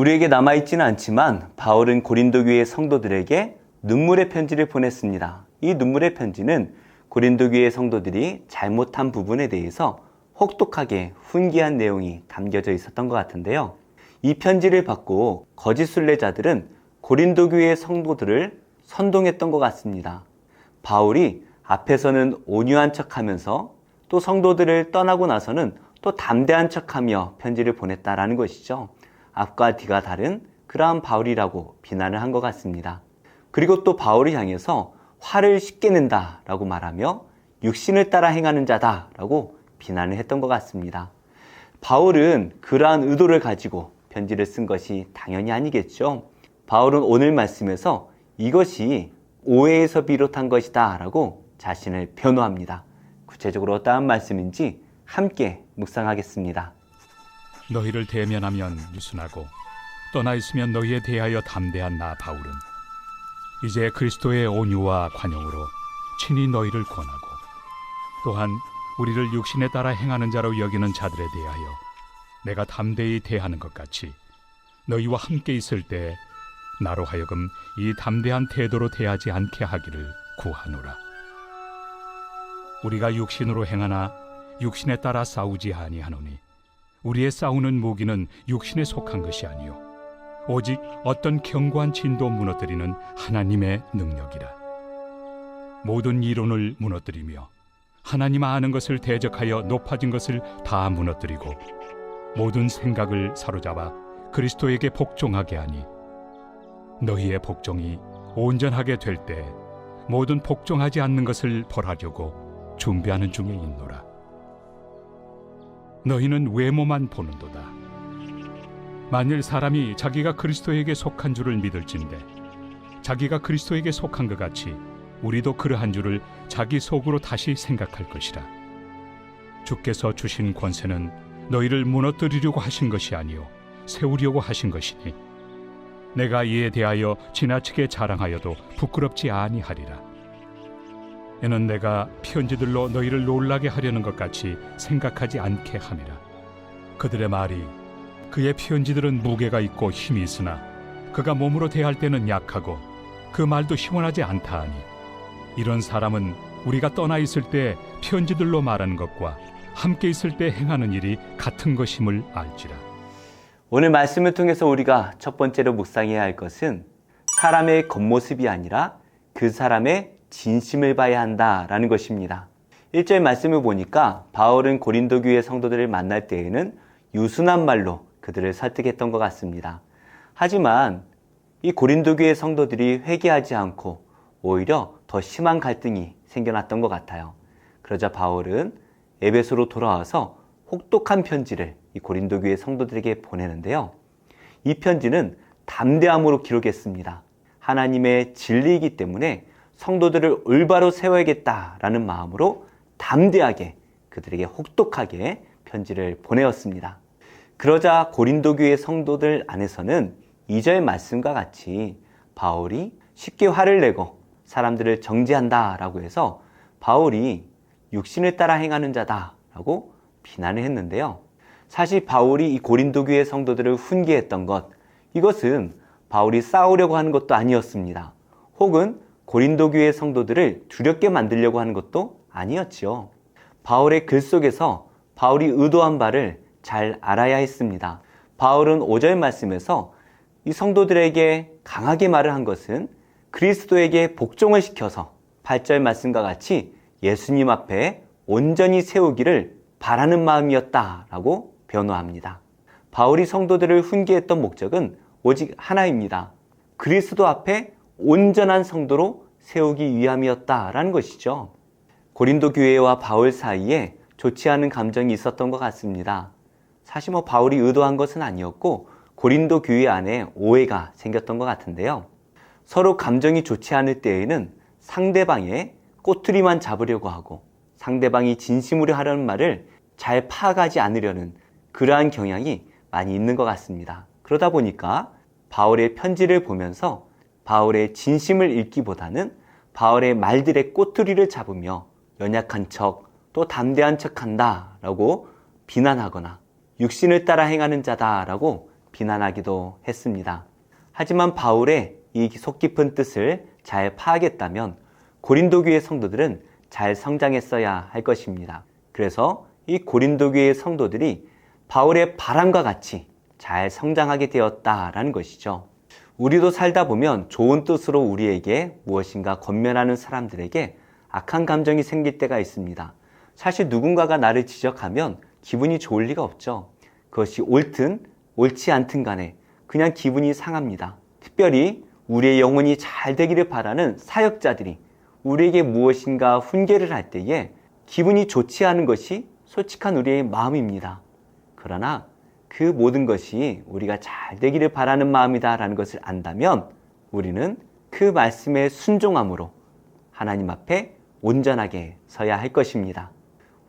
우리에게 남아있지는 않지만 바울은 고린도 교회 성도들에게 눈물의 편지를 보냈습니다. 이 눈물의 편지는 고린도 교회 성도들이 잘못한 부분에 대해서 혹독하게 훈계한 내용이 담겨져 있었던 것 같은데요. 이 편지를 받고 거짓 순례자들은 고린도 교회 성도들을 선동했던 것 같습니다. 바울이 앞에서는 온유한 척하면서 또 성도들을 떠나고 나서는 또 담대한 척하며 편지를 보냈다라는 것이죠. 앞과 뒤가 다른 그러한 바울이라고 비난을 한 것 같습니다. 그리고 또 바울을 향해서 화를 쉽게 낸다라고 말하며 육신을 따라 행하는 자다라고 비난을 했던 것 같습니다. 바울은 그러한 의도를 가지고 편지를 쓴 것이 당연히 아니겠죠. 바울은 오늘 말씀에서 이것이 오해에서 비롯한 것이다 라고 자신을 변호합니다. 구체적으로 어떠한 말씀인지 함께 묵상하겠습니다. 너희를 대면하면 유순하고 떠나 있으면 너희에 대하여 담대한 나 바울은 이제 그리스도의 온유와 관용으로 친히 너희를 권하고 또한 우리를 육신에 따라 행하는 자로 여기는 자들에 대하여 내가 담대히 대하는 것 같이 너희와 함께 있을 때 나로 하여금 이 담대한 태도로 대하지 않게 하기를 구하노라. 우리가 육신으로 행하나 육신에 따라 싸우지 아니하노니 우리의 싸우는 무기는 육신에 속한 것이 아니요 오직 어떤 견고한 진도 무너뜨리는 하나님의 능력이라. 모든 이론을 무너뜨리며 하나님 아는 것을 대적하여 높아진 것을 다 무너뜨리고 모든 생각을 사로잡아 그리스도에게 복종하게 하니 너희의 복종이 온전하게 될 때 모든 복종하지 않는 것을 벌하려고 준비하는 중에 있노라. 너희는 외모만 보는도다. 만일 사람이 자기가 그리스도에게 속한 줄을 믿을진대 자기가 그리스도에게 속한 것 같이 우리도 그러한 줄을 자기 속으로 다시 생각할 것이라. 주께서 주신 권세는 너희를 무너뜨리려고 하신 것이 아니요 세우려고 하신 것이니 내가 이에 대하여 지나치게 자랑하여도 부끄럽지 아니하리라. 이는 내가 편지들로 너희를 놀라게 하려는 것 같이 생각하지 않게 함이라. 그들의 말이 그의 편지들은 무게가 있고 힘이 있으나 그가 몸으로 대할 때는 약하고 그 말도 시원하지 않다 하니 이런 사람은 우리가 떠나 있을 때 편지들로 말하는 것과 함께 있을 때 행하는 일이 같은 것임을 알지라. 오늘 말씀을 통해서 우리가 첫 번째로 묵상해야 할 것은 사람의 겉모습이 아니라 그 사람의 진심을 봐야 한다라는 것입니다. 1절 말씀을 보니까 바울은 고린도 교회 성도들을 만날 때에는 유순한 말로 그들을 설득했던 것 같습니다. 하지만 이 고린도 교회 성도들이 회개하지 않고 오히려 더 심한 갈등이 생겨났던 것 같아요. 그러자 바울은 에베소로 돌아와서 혹독한 편지를 이 고린도 교회 성도들에게 보내는데요. 이 편지는 담대함으로 기록했습니다. 하나님의 진리이기 때문에 성도들을 올바로 세워야겠다라는 마음으로 담대하게 그들에게 혹독하게 편지를 보내었습니다. 그러자 고린도 교회 성도들 안에서는 2절 말씀과 같이 바울이 쉽게 화를 내고 사람들을 정죄한다라고 해서 바울이 육신을 따라 행하는 자다라고 비난을 했는데요. 사실 바울이 이 고린도 교회 성도들을 훈계했던 것, 이것은 바울이 싸우려고 하는 것도 아니었습니다. 혹은 고린도 교회 성도들을 두렵게 만들려고 하는 것도 아니었지요. 바울의 글 속에서 바울이 의도한 바를 잘 알아야 했습니다. 바울은 5절 말씀에서 이 성도들에게 강하게 말을 한 것은 그리스도에게 복종을 시켜서 8절 말씀과 같이 예수님 앞에 온전히 세우기를 바라는 마음이었다라고 변호합니다. 바울이 성도들을 훈계했던 목적은 오직 하나입니다. 그리스도 앞에 온전한 성도로 세우기 위함이었다라는 것이죠. 고린도 교회와 바울 사이에 좋지 않은 감정이 있었던 것 같습니다. 사실 바울이 의도한 것은 아니었고 고린도 교회 안에 오해가 생겼던 것 같은데요. 서로 감정이 좋지 않을 때에는 상대방의 꼬투리만 잡으려고 하고 상대방이 진심으로 하려는 말을 잘 파악하지 않으려는 그러한 경향이 많이 있는 것 같습니다. 그러다 보니까 바울의 편지를 보면서 바울의 진심을 읽기보다는 바울의 말들의 꼬투리를 잡으며 연약한 척 또 담대한 척한다 라고 비난하거나 육신을 따라 행하는 자다 라고 비난하기도 했습니다. 하지만 바울의 이 속 깊은 뜻을 잘 파악했다면 고린도 교회 성도들은 잘 성장했어야 할 것입니다. 그래서 이 고린도 교회 성도들이 바울의 바람과 같이 잘 성장하게 되었다라는 것이죠. 우리도 살다 보면 좋은 뜻으로 우리에게 무엇인가 권면하는 사람들에게 악한 감정이 생길 때가 있습니다. 사실 누군가가 나를 지적하면 기분이 좋을 리가 없죠. 그것이 옳든 옳지 않든 간에 그냥 기분이 상합니다. 특별히 우리의 영혼이 잘 되기를 바라는 사역자들이 우리에게 무엇인가 훈계를 할 때에 기분이 좋지 않은 것이 솔직한 우리의 마음입니다. 그러나 그 모든 것이 우리가 잘 되기를 바라는 마음이다라는 것을 안다면 우리는 그 말씀에 순종함으로 하나님 앞에 온전하게 서야 할 것입니다.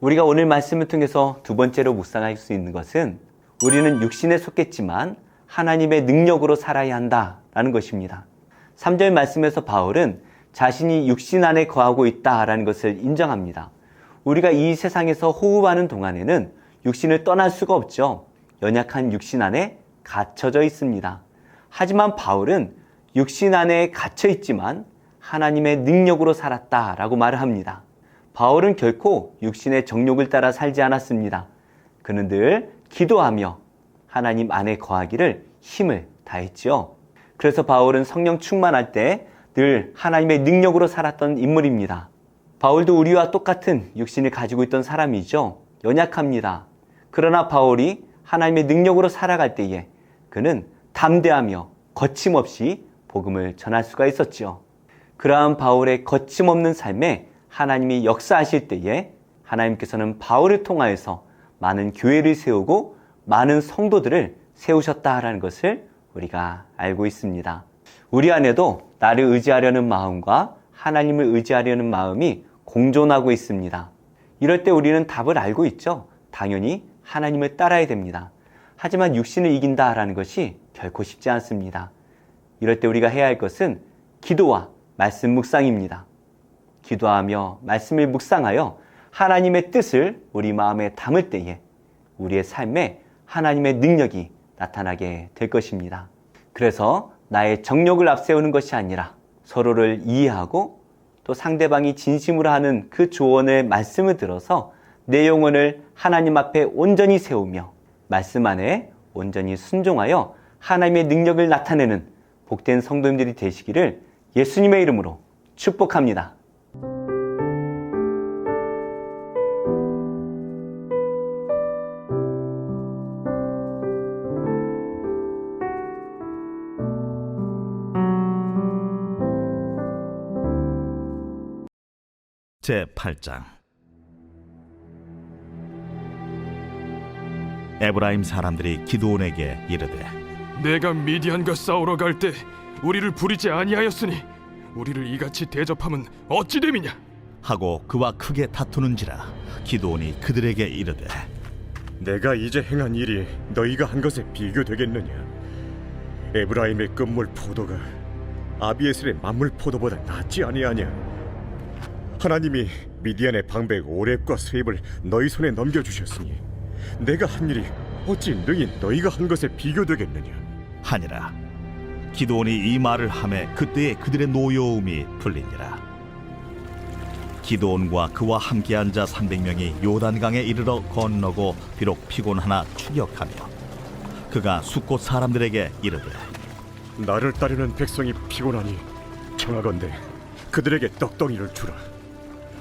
우리가 오늘 말씀을 통해서 두 번째로 묵상할 수 있는 것은 우리는 육신에 속했지만 하나님의 능력으로 살아야 한다라는 것입니다. 3절 말씀에서 바울은 자신이 육신 안에 거하고 있다라는 것을 인정합니다. 우리가 이 세상에서 호흡하는 동안에는 육신을 떠날 수가 없죠. 연약한 육신 안에 갇혀져 있습니다. 하지만 바울은 육신 안에 갇혀 있지만 하나님의 능력으로 살았다라고 말을 합니다. 바울은 결코 육신의 정욕을 따라 살지 않았습니다. 그는 늘 기도하며 하나님 안에 거하기를 힘을 다했지요. 그래서 바울은 성령 충만할 때 늘 하나님의 능력으로 살았던 인물입니다. 바울도 우리와 똑같은 육신을 가지고 있던 사람이죠. 연약합니다. 그러나 바울이 하나님의 능력으로 살아갈 때에 그는 담대하며 거침없이 복음을 전할 수가 있었죠. 그러한 바울의 거침없는 삶에 하나님이 역사하실 때에 하나님께서는 바울을 통하여서 많은 교회를 세우고 많은 성도들을 세우셨다라는 것을 우리가 알고 있습니다. 우리 안에도 나를 의지하려는 마음과 하나님을 의지하려는 마음이 공존하고 있습니다. 이럴 때 우리는 답을 알고 있죠. 당연히 하나님을 따라야 됩니다. 하지만 육신을 이긴다라는 것이 결코 쉽지 않습니다. 이럴 때 우리가 해야 할 것은 기도와 말씀 묵상입니다. 기도하며 말씀을 묵상하여 하나님의 뜻을 우리 마음에 담을 때에 우리의 삶에 하나님의 능력이 나타나게 될 것입니다. 그래서 나의 정욕을 앞세우는 것이 아니라 서로를 이해하고 또 상대방이 진심으로 하는 그 조언의 말씀을 들어서 내 영혼을 하나님 앞에 온전히 세우며 말씀 안에 온전히 순종하여 하나님의 능력을 나타내는 복된 성도님들이 되시기를 예수님의 이름으로 축복합니다. 제8장 에브라임 사람들이 기드온에게 이르되 내가 미디안과 싸우러 갈 때 우리를 부리지 아니하였으니 우리를 이같이 대접함은 어찌 됨이냐 하고 그와 크게 다투는지라 기드온이 그들에게 이르되 내가 이제 행한 일이 너희가 한 것에 비교되겠느냐? 에브라임의 끝물 포도가 아비에셀의 만물 포도보다 낫지 아니하냐? 하나님이 미디안의 방백 오렙과 스웹을 너희 손에 넘겨주셨으니 내가 한 일이 어찌 능히 너희가 한 것에 비교되겠느냐? 하니라. 기드온이 이 말을 하매 그때에 그들의 노여움이 풀리니라. 기드온과 그와 함께한 자 300명이 요단강에 이르러 건너고 비록 피곤하나 추격하며 그가 숫곳 사람들에게 이르되 나를 따르는 백성이 피곤하니 청하건대 그들에게 떡덩이를 주라.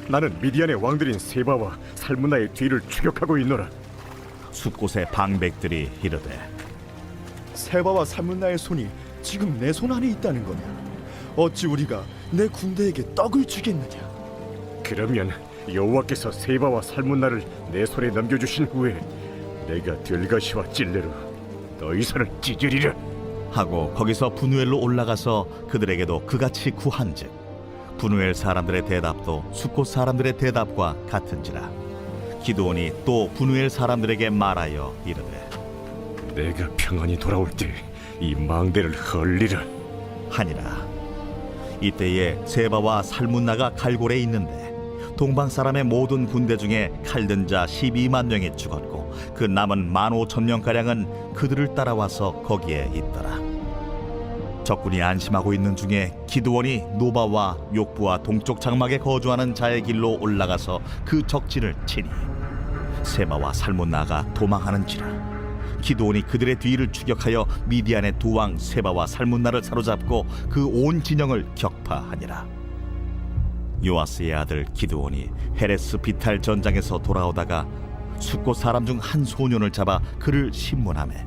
나는 미디안의 왕들인 세바와 살문나의 뒤를 추격하고 있노라. 숫곳의 방백들이 이르되 세바와 살문나의 손이 지금 내 손 안에 있다는 거냐? 어찌 우리가 내 군대에게 떡을 주겠느냐? 그러면 여호와께서 세바와 살문나를 내 손에 넘겨주신 후에 내가 들가시와 찔레로 너희 손을 찢으리라. 하고 거기서 분우엘로 올라가서 그들에게도 그같이 구한즉 분우엘 사람들의 대답도 숫곳 사람들의 대답과 같은지라. 기드온이 또 분우엘 사람들에게 말하여 이르되 내가 평안히 돌아올 때 이 망대를 헐리라 하니라. 이때에 세바와 살문나가 갈골에 있는데 동방 사람의 모든 군대 중에 칼든 자 12만 명이 죽었고 그 남은 15,000명가량은 그들을 따라와서 거기에 있더라. 적군이 안심하고 있는 중에 기드온이 노바와 욕부와 동쪽 장막에 거주하는 자의 길로 올라가서 그 적진을 치니 세바와 살문나가 도망하는지라. 기드온이 그들의 뒤를 추격하여 미디안의 두 왕 세바와 살문나를 사로잡고 그 온 진영을 격파하니라. 요아스의 아들 기드온이 헤레스 비탈 전장에서 돌아오다가 숫곳 사람 중 한 소년을 잡아 그를 신문하매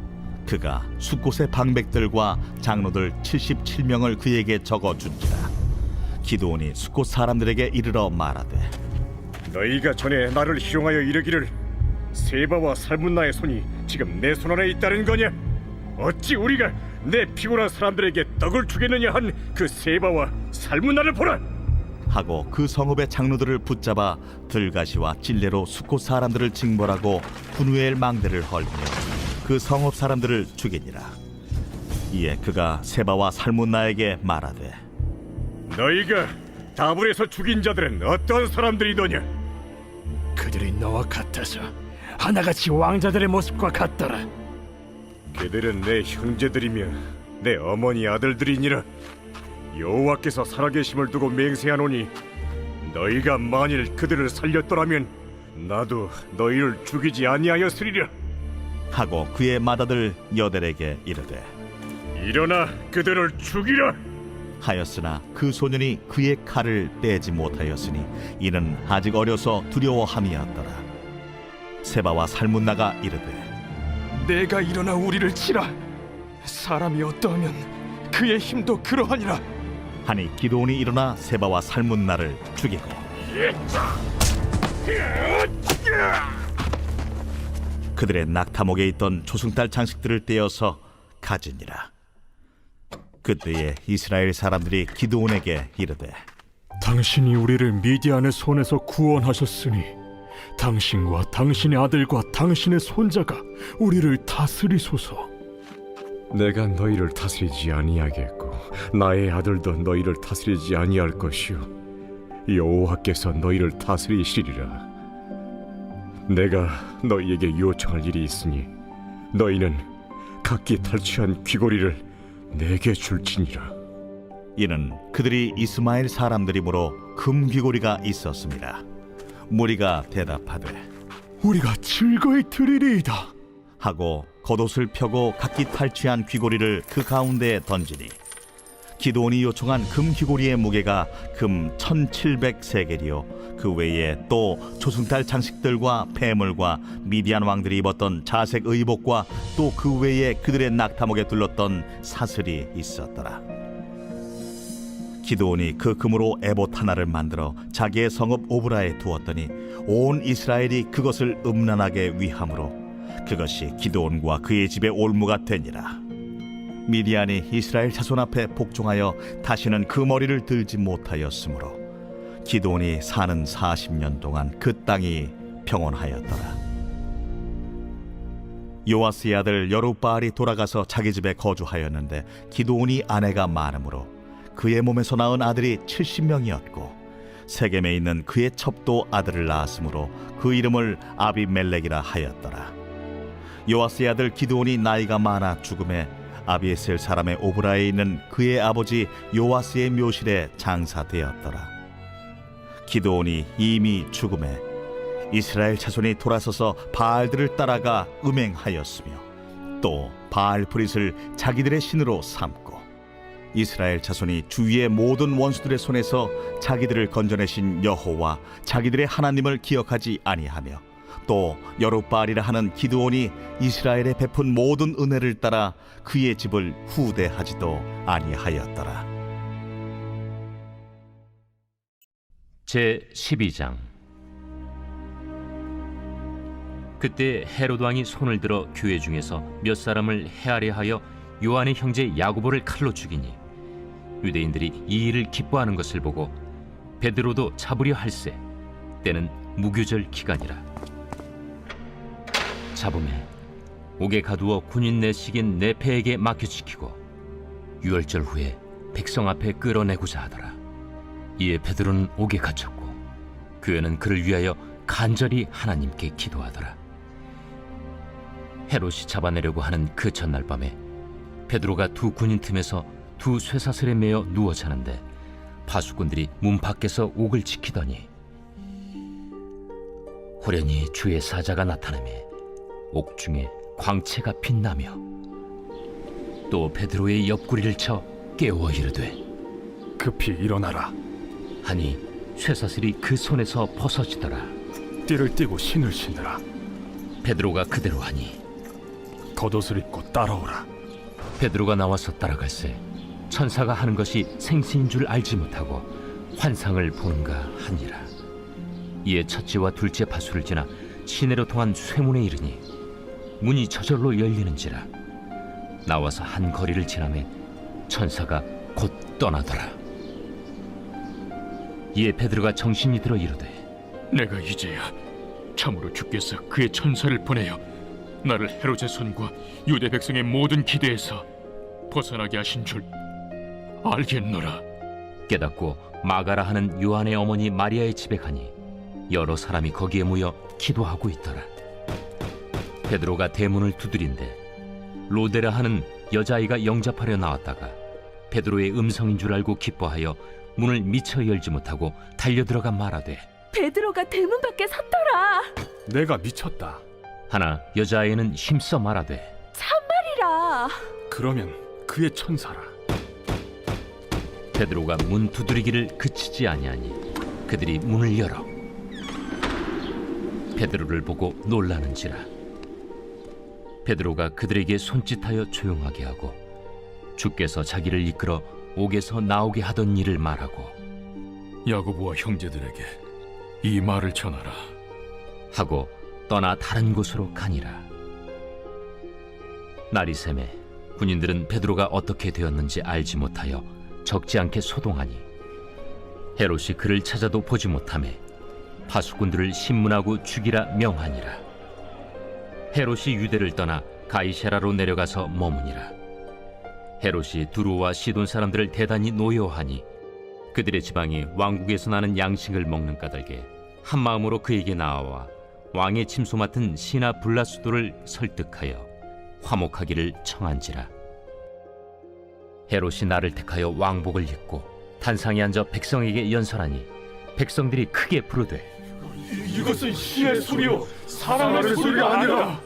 그가 숫곳의 방백들과 장로들 77명을 그에게 적어준지라. 기드온이 숫곳 사람들에게 이르러 말하되 너희가 전에 나를 희롱하여 이르기를 세바와 살문나의 손이 지금 내 손 안에 있다는 거냐? 어찌 우리가 내 피곤한 사람들에게 떡을 주겠느냐 한 그 세바와 살문나를 보라. 하고 그 성읍의 장로들을 붙잡아 들가시와 찔레로 숫곳 사람들을 징벌하고 분우엘 망대를 헐며 그 성읍 사람들을 죽이니라. 이에 그가 세바와 살문나에게 말하되 너희가 다불에서 죽인 자들은 어떤 사람들이더냐? 그들이 너와 같아서 하나같이 왕자들의 모습과 같더라. 그들은 내 형제들이며 내 어머니 아들들이니라. 여호와께서 살아계심을 두고 맹세하노니 너희가 만일 그들을 살렸더라면 나도 너희를 죽이지 아니하였으리라. 하고 그의 맏아들 여델에게 이르되 일어나 그들을 죽이라. 하였으나 그 소년이 그의 칼을 빼지 못하였으니 이는 아직 어려서 두려워함이었더라. 세바와 살문나가 이르되 내가 일어나 우리를 치라. 사람이 어떠하면 그의 힘도 그러하니라. 하니 기드온이 일어나 세바와 살문나를 죽이고 그들의 낙타목에 있던 조승달 장식들을 떼어서 가지니라. 그때에 이스라엘 사람들이 기드온에게 이르되 당신이 우리를 미디안의 손에서 구원하셨으니 당신과 당신의 아들과 당신의 손자가 우리를 다스리소서. 내가 너희를 다스리지 아니하겠고 나의 아들도 너희를 다스리지 아니할 것이요 여호와께서 너희를 다스리시리라. 내가 너희에게 요청할 일이 있으니 너희는 각기 탈취한 귀고리를 내게 줄지니라. 이는 그들이 이스마엘 사람들이므로 금 귀고리가 있었습니다. 무리가 대답하되 우리가 즐거이 드리리이다 하고 겉옷을 펴고 각기 탈취한 귀고리를 그 가운데에 던지니 기드온이 요청한 금 귀고리의 무게가 금 1700세겔이요 그 외에 또 조승달 장식들과 폐물과 미디안 왕들이 입었던 자색 의복과 또 그 외에 그들의 낙타목에 둘렀던 사슬이 있었더라. 기드온이 그 금으로 에봇 하나를 만들어 자기의 성읍 오브라에 두었더니 온 이스라엘이 그것을 음란하게 위함으로 그것이 기드온과 그의 집의 올무가 되니라. 미디안이 이스라엘 자손 앞에 복종하여 다시는 그 머리를 들지 못하였으므로 기드온이 사는 40년 동안 그 땅이 평온하였더라. 요아스의 아들 여룹바알이 돌아가서 자기 집에 거주하였는데 기드온이 아내가 많으므로 그의 몸에서 낳은 아들이 70명이었고 세겜에 있는 그의 첩도 아들을 낳았으므로 그 이름을 아비멜렉이라 하였더라. 요아스의 아들 기드온이 나이가 많아 죽음에 아비에셀 사람의 오브라에 있는 그의 아버지 요아스의 묘실에 장사되었더라. 기드온이 이미 죽음에 이스라엘 자손이 돌아서서 바알들을 따라가 음행하였으며 또 바알 브릿을 자기들의 신으로 삼고 이스라엘 자손이 주위의 모든 원수들의 손에서 자기들을 건져내신 여호와 자기들의 하나님을 기억하지 아니하며 또 여룹바알이라 하는 기드온이 이스라엘에 베푼 모든 은혜를 따라 그의 집을 후대하지도 아니하였더라. 제 12장. 그때 헤롯 왕이 손을 들어 교회 중에서 몇 사람을 해하려 하여 요한의 형제 야고보를 칼로 죽이니 유대인들이 이 일을 기뻐하는 것을 보고 베드로도 잡으려 할세 때는 무교절 기간이라. 잡음에 옥에 가두어 군인 내식인 네페에게 맡겨지키고 유월절 후에 백성 앞에 끌어내고자 하더라. 이에 베드로는 옥에 갇혔고 교회는 그를 위하여 간절히 하나님께 기도하더라. 헤롯이 잡아내려고 하는 그 전날 밤에 베드로가 두 군인 틈에서 두 쇠사슬에 매어 누워 자는데 파수꾼들이 문 밖에서 옥을 지키더니 호련히 주의 사자가 나타나매 옥중에 광채가 빛나며 또 베드로의 옆구리를 쳐 깨워 이르되 급히 일어나라. 하니 쇠사슬이 그 손에서 벗어지더라. 띠를 띠고 신을 신으라. 베드로가 그대로 하니 겉옷을 입고 따라오라. 베드로가 나와서 따라갈새 천사가 하는 것이 생시인 줄 알지 못하고 환상을 보는가 하니라. 이에 첫째와 둘째 파수를 지나 시내로 통한 쇠문에 이르니 문이 저절로 열리는지라. 나와서 한 거리를 지나매 천사가 곧 떠나더라. 이에 베드로가 정신이 들어 이르되 내가 이제야 참으로 주께서 그의 천사를 보내어 나를 헤롯의 손과 유대 백성의 모든 기대에서 벗어나게 하신 줄 알겠노라. 깨닫고 마가라 하는 요한의 어머니 마리아의 집에 가니 여러 사람이 거기에 모여 기도하고 있더라. 베드로가 대문을 두드린데 로데라 하는 여자아이가 영접하려 나왔다가 베드로의 음성인 줄 알고 기뻐하여 문을 미처 열지 못하고 달려들어가 말하되 베드로가 대문 밖에 섰더라. 내가 미쳤다. 하나 여자아이는 힘써 말하되 참말이라. 그러면 그의 천사라. 베드로가 문 두드리기를 그치지 아니하니 그들이 문을 열어 베드로를 보고 놀라는지라. 베드로가 그들에게 손짓하여 조용하게 하고 주께서 자기를 이끌어 옥에서 나오게 하던 일을 말하고 야고보와 형제들에게 이 말을 전하라. 하고 떠나 다른 곳으로 가니라. 날이 새매 군인들은 베드로가 어떻게 되었는지 알지 못하여 적지 않게 소동하니 헤롯이 그를 찾아도 보지 못하매 파수꾼들을 신문하고 죽이라 명하니라. 헤롯이 유대를 떠나 가이사라로 내려가서 머무니라. 헤롯이 두로와 시돈 사람들을 대단히 노여하니 그들의 지방이 왕국에서 나는 양식을 먹는 까닭에 한 마음으로 그에게 나아와 왕의 침소 맡은 시나 블라수도를 설득하여 화목하기를 청한지라. 헤롯이 나를 택하여 왕복을 입고 단상에 앉아 백성에게 연설하니 백성들이 크게 부르되 이것은 시의 소리요 사람의 소리가 아니라.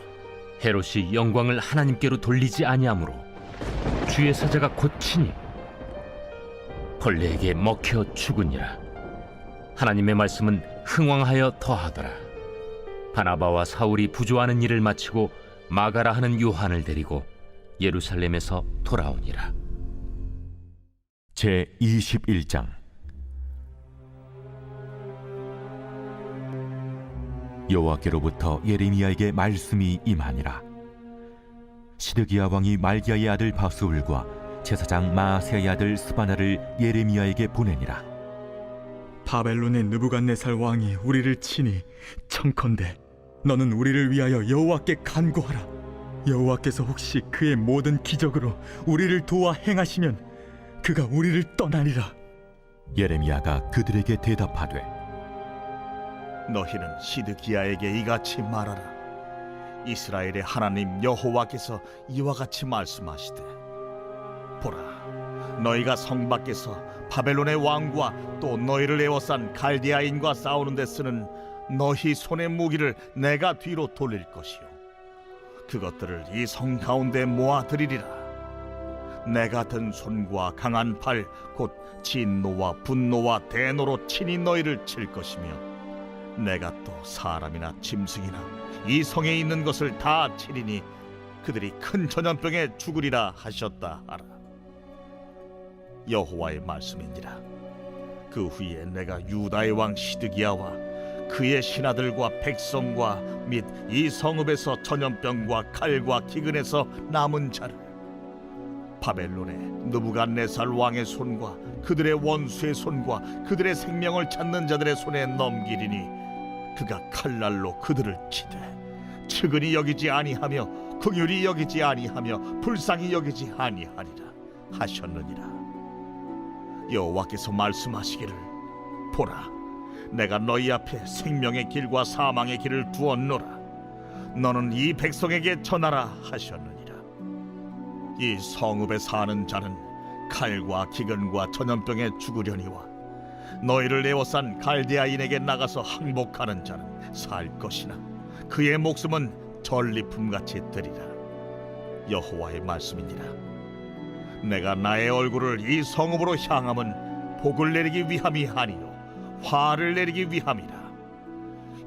헤롯이 영광을 하나님께로 돌리지 아니하므로 주의 사자가 곧 치니 벌레에게 먹혀 죽으니라. 하나님의 말씀은 흥왕하여 더하더라. 바나바와 사울이 부조하는 일을 마치고 마가라 하는 요한을 데리고 예루살렘에서 돌아오니라. 제 21장. 여호와께로부터 예레미야에게 말씀이 임하니라. 시드기야 왕이 말기야의 아들 바스울과 제사장 마아세야의 아들 스바나를 예레미야에게 보내니라. 바벨론의 느부갓네살 왕이 우리를 치니 청컨대 너는 우리를 위하여 여호와께 간구하라. 여호와께서 혹시 그의 모든 기적으로 우리를 도와 행하시면 그가 우리를 떠나리라. 예레미야가 그들에게 대답하되 너희는 시드기야에게 이같이 말하라. 이스라엘의 하나님 여호와께서 이와 같이 말씀하시되 보라, 너희가 성 밖에서 바벨론의 왕과 또 너희를 에워싼 갈디아인과 싸우는 데 쓰는 너희 손의 무기를 내가 뒤로 돌릴 것이요 그것들을 이 성 가운데 모아들이리라. 내가 든 손과 강한 팔 곧 진노와 분노와 대노로 친히 너희를 칠 것이며 내가 또 사람이나 짐승이나 이 성에 있는 것을 다 치리니 그들이 큰 전염병에 죽으리라 하셨다 하라. 여호와의 말씀이니라. 그 후에 내가 유다의 왕 시드기야와 그의 신하들과 백성과 및 이 성읍에서 전염병과 칼과 기근에서 남은 자를 바벨론의 느부갓네살 왕의 손과 그들의 원수의 손과 그들의 생명을 찾는 자들의 손에 넘기리니 그가 칼날로 그들을 치되 측은히 여기지 아니하며 긍휼히 여기지 아니하며 불쌍히 여기지 아니하리라 하셨느니라. 여호와께서 말씀하시기를 보라, 내가 너희 앞에 생명의 길과 사망의 길을 두었노라. 너는 이 백성에게 전하라 하셨느니라. 이 성읍에 사는 자는 칼과 기근과 전염병에 죽으려니와 너희를 에워싼 갈대아인에게 나가서 항복하는 자는 살 것이나 그의 목숨은 전리품같이 되리라. 여호와의 말씀이니라. 내가 나의 얼굴을 이 성읍으로 향함은 복을 내리기 위함이 아니요 화를 내리기 위함이라.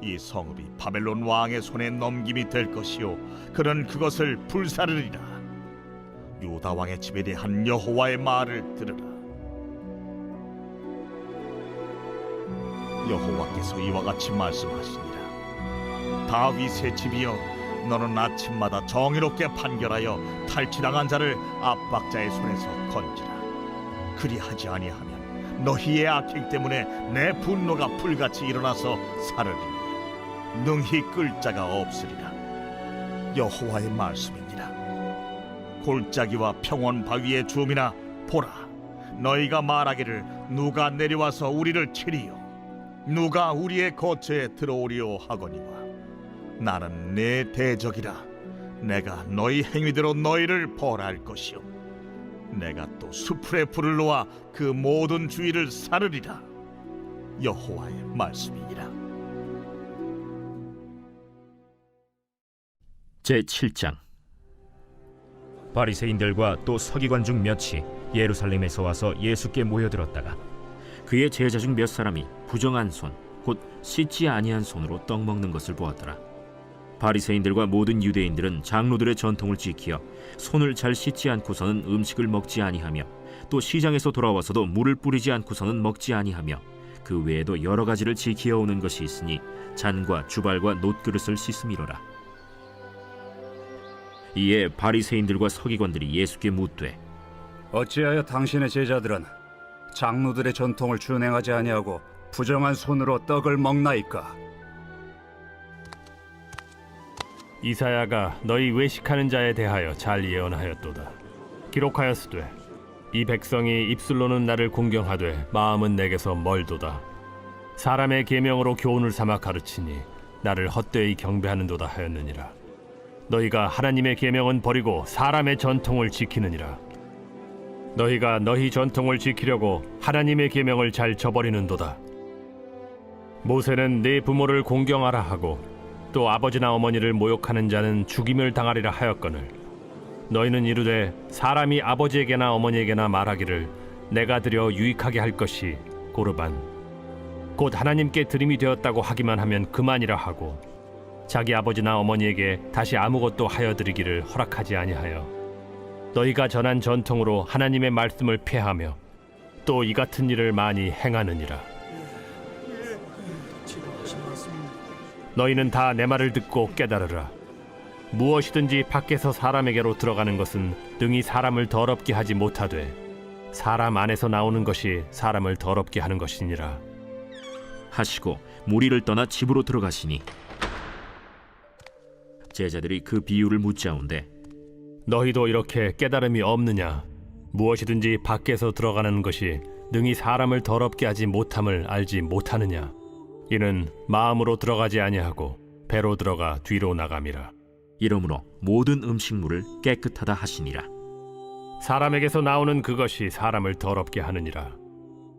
이 성읍이 바벨론 왕의 손에 넘김이 될 것이요 그는 그것을 불사르리라. 유다 왕의 집에 대한 여호와의 말을 들으라. 여호와께서 이와 같이 말씀하시니라. 다윗의 집이여, 너는 아침마다 정의롭게 판결하여 탈취당한 자를 압박자의 손에서 건지라. 그리하지 아니하면 너희의 악행 때문에 내 분노가 불같이 일어나서 사르리니 능히 끌 자가 없으리라. 여호와의 말씀이니라. 골짜기와 평원 바위의 주민아, 보라, 너희가 말하기를 누가 내려와서 우리를 치리요 누가 우리의 거처에 들어오리요 하거니와 나는 내 대적이라. 내가 너희 행위대로 너희를 벌할 것이요 내가 또 수풀에 불을 놓아 그 모든 주위를 사르리라. 여호와의 말씀이니라. 제7장. 바리새인들과 또 서기관 중 몇이 예루살렘에서 와서 예수께 모여들었다가 그의 제자 중 몇 사람이 부정한 손, 곧 씻지 아니한 손으로 떡 먹는 것을 보았더라. 바리새인들과 모든 유대인들은 장로들의 전통을 지키어 손을 잘 씻지 않고서는 음식을 먹지 아니하며 또 시장에서 돌아와서도 물을 뿌리지 않고서는 먹지 아니하며 그 외에도 여러 가지를 지키어 오는 것이 있으니 잔과 주발과 놋그릇을 씻음이로라. 이에 바리새인들과 서기관들이 예수께 묻되 어찌하여 당신의 제자들은 장로들의 전통을 준행하지 아니하고 부정한 손으로 떡을 먹나이까? 이사야가 너희 외식하는 자에 대하여 잘 예언하였도다. 기록하였으되 이 백성이 입술로는 나를 공경하되 마음은 내게서 멀도다. 사람의 계명으로 교훈을 삼아 가르치니 나를 헛되이 경배하는도다 하였느니라. 너희가 하나님의 계명은 버리고 사람의 전통을 지키느니라. 너희가 너희 전통을 지키려고 하나님의 계명을 잘 저버리는도다. 모세는 네 부모를 공경하라 하고 또 아버지나 어머니를 모욕하는 자는 죽임을 당하리라 하였거늘 너희는 이르되 사람이 아버지에게나 어머니에게나 말하기를 내가 드려 유익하게 할 것이 고르반 곧 하나님께 드림이 되었다고 하기만 하면 그만이라 하고 자기 아버지나 어머니에게 다시 아무것도 하여 드리기를 허락하지 아니하여 너희가 전한 전통으로 하나님의 말씀을 폐하며 또 이 같은 일을 많이 행하느니라. 너희는 다 내 말을 듣고 깨달으라. 무엇이든지 밖에서 사람에게로 들어가는 것은 능히 사람을 더럽게 하지 못하되 사람 안에서 나오는 것이 사람을 더럽게 하는 것이니라 하시고 무리를 떠나 집으로 들어가시니 제자들이 그 비유를 묻자온데 너희도 이렇게 깨달음이 없느냐? 무엇이든지 밖에서 들어가는 것이 능히 사람을 더럽게 하지 못함을 알지 못하느냐? 이는 마음으로 들어가지 아니하고 배로 들어가 뒤로 나감이라. 이러므로 모든 음식물을 깨끗하다 하시니라. 사람에게서 나오는 그것이 사람을 더럽게 하느니라.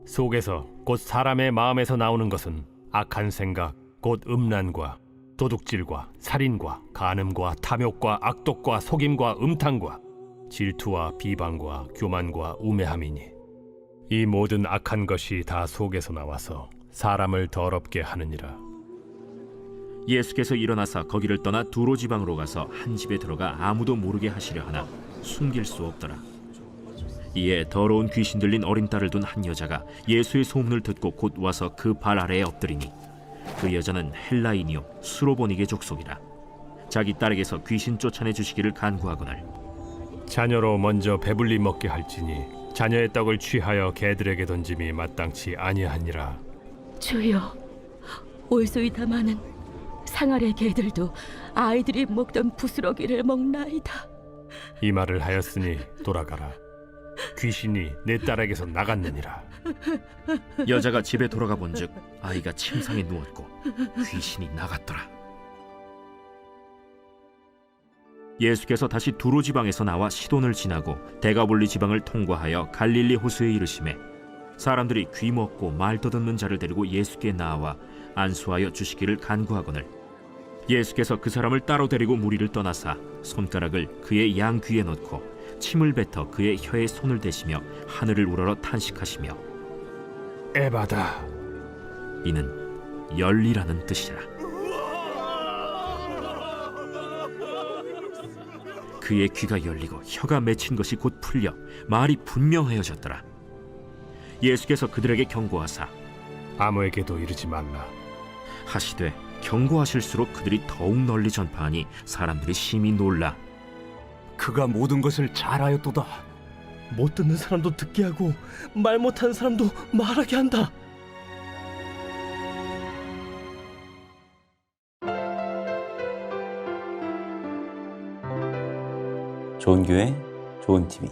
속에서 곧 사람의 마음에서 나오는 것은 악한 생각 곧 음란과 도둑질과 살인과 간음과 탐욕과 악독과 속임과 음탕과 질투와 비방과 교만과 우매함이니 이 모든 악한 것이 다 속에서 나와서 사람을 더럽게 하느니라. 예수께서 일어나사 거기를 떠나 두로 지방으로 가서 한 집에 들어가 아무도 모르게 하시려 하나 숨길 수 없더라. 이에 더러운 귀신 들린 어린 딸을 둔 한 여자가 예수의 소문을 듣고 곧 와서 그 발 아래에 엎드리니 그 여자는 헬라인이요 수로보니게 족속이라. 자기 딸에게서 귀신 쫓아내 주시기를 간구하거늘 자녀로 먼저 배불리 먹게 할지니 자녀의 떡을 취하여 개들에게 던짐이 마땅치 아니하니라. 주여, 올소이 다 많은 상아래 개들도 아이들이 먹던 부스러기를 먹나이다. 이 말을 하였으니 돌아가라. 귀신이 내 딸에게서 나갔느니라. 여자가 집에 돌아가 본즉 아이가 침상에 누웠고 귀신이 나갔더라. 예수께서 다시 두로 지방에서 나와 시돈을 지나고 데가볼리 지방을 통과하여 갈릴리 호수에 이르시매 사람들이 귀 먹고 말 더듬는 자를 데리고 예수께 나와 안수하여 주시기를 간구하거늘 예수께서 그 사람을 따로 데리고 무리를 떠나사 손가락을 그의 양 귀에 넣고 침을 뱉어 그의 혀에 손을 대시며 하늘을 우러러 탄식하시며 에바다. 이는 열리라는 뜻이라. 그의 귀가 열리고 혀가 맺힌 것이 곧 풀려 말이 분명하여졌더라. 예수께서 그들에게 경고하사 아무에게도 이르지 말라. 하시되 경고하실수록 그들이 더욱 널리 전파하니 사람들이 심히 놀라 그가 모든 것을 잘하였도다. 못 듣는 사람도 듣게 하고 말 못하는 사람도 말하게 한다. 좋은 교회, 좋은 TV.